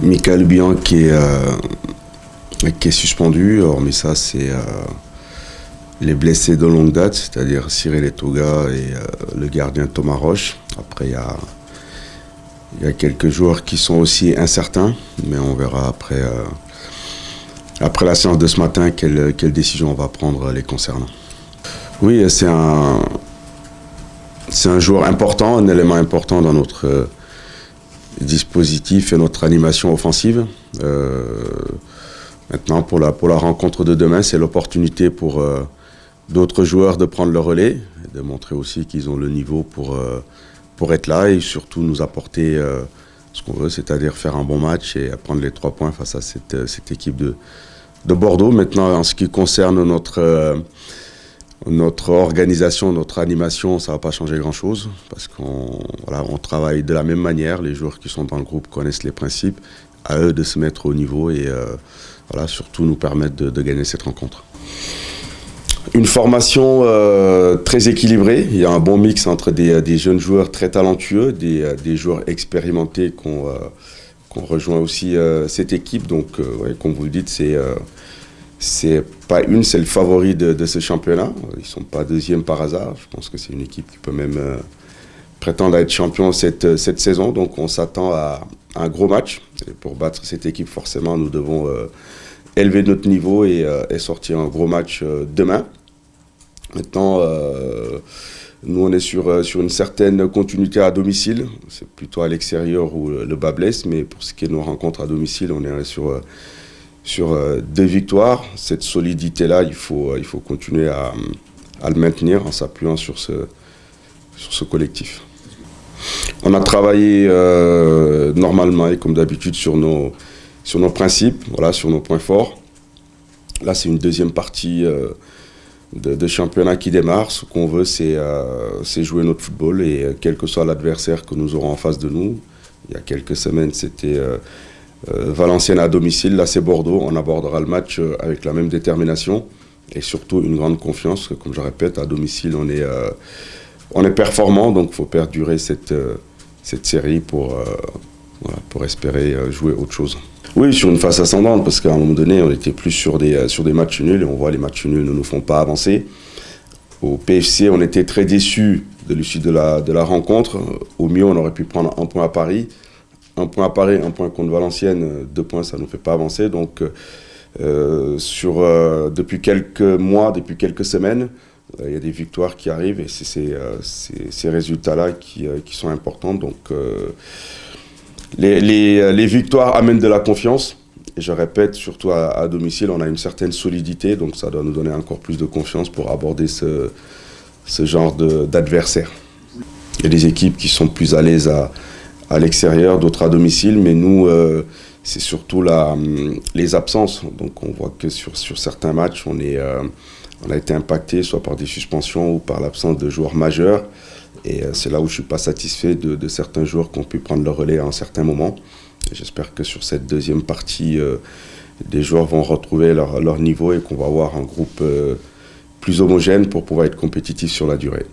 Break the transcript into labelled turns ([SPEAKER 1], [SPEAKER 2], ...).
[SPEAKER 1] Michael Bian qui est suspendu, hormis ça c'est les blessés de longue date, c'est-à-dire Cyril Etoga et le gardien Thomas Roche. Après il y a quelques joueurs qui sont aussi incertains, mais on verra après la séance de ce matin quelle décision on va prendre les concernant. Oui, c'est un joueur important, un élément important dans notre dispositif et notre animation offensive. Maintenant, pour la rencontre de demain, c'est l'opportunité pour d'autres joueurs de prendre le relais, et de montrer aussi qu'ils ont le niveau pour être là et surtout nous apporter ce qu'on veut, c'est-à-dire faire un bon match et prendre les 3 points face à cette équipe de Bordeaux. Maintenant, en ce qui concerne notre organisation, notre animation, ça ne va pas changer grand-chose parce qu'on travaille de la même manière. Les joueurs qui sont dans le groupe connaissent les principes. À eux de se mettre au niveau et surtout nous permettre de gagner cette rencontre. Une formation très équilibrée. Il y a un bon mix entre des jeunes joueurs très talentueux, des joueurs expérimentés qu'on rejoint aussi cette équipe. Donc, comme vous le dites, c'est le favori de ce championnat. Ils ne sont pas deuxième par hasard. Je pense que c'est une équipe qui peut même prétendre à être champion cette saison. Donc on s'attend à un gros match. Et pour battre cette équipe, forcément, nous devons élever notre niveau et sortir un gros match demain. Maintenant, nous on est sur une certaine continuité à domicile. C'est plutôt à l'extérieur où le bas blesse. Mais pour ce qui est de nos rencontres à domicile, on est sur 2 victoires. Cette solidité-là, il faut continuer à le maintenir en s'appuyant sur ce collectif. On a travaillé normalement et comme d'habitude sur nos principes, sur nos points forts. Là, c'est une deuxième partie de championnat qui démarre. Ce qu'on veut, c'est jouer notre football et quel que soit l'adversaire que nous aurons en face de nous. Il y a quelques semaines, c'était Valenciennes à domicile, là c'est Bordeaux. On abordera le match avec la même détermination et surtout une grande confiance. Comme je répète, à domicile on est performant, donc il faut perdurer cette série pour espérer jouer autre chose. Oui, sur une phase ascendante, parce qu'à un moment donné, on était plus sur des matchs nuls et on voit les matchs nuls ne nous font pas avancer. Au PFC, on était très déçus de l'issue de la rencontre. Au mieux, on aurait pu prendre 1 point à Paris. 1 point à Paris, 1 point contre Valenciennes, 2 points, ça ne nous fait pas avancer. Donc, depuis quelques mois, depuis quelques semaines, il y a des victoires qui arrivent et c'est ces résultats-là qui sont importants. Donc, les victoires amènent de la confiance. Et je répète, surtout à domicile, on a une certaine solidité. Donc, ça doit nous donner encore plus de confiance pour aborder ce genre d'adversaire. Il y a des équipes qui sont plus à l'aise à l'extérieur, d'autres à domicile, mais nous, c'est surtout les absences. Donc on voit que sur certains matchs, on a été impacté soit par des suspensions ou par l'absence de joueurs majeurs. Et c'est là où je ne suis pas satisfait de certains joueurs qui ont pu prendre le relais à un certain moment. J'espère que sur cette deuxième partie, des joueurs vont retrouver leur niveau et qu'on va avoir un groupe plus homogène pour pouvoir être compétitif sur la durée.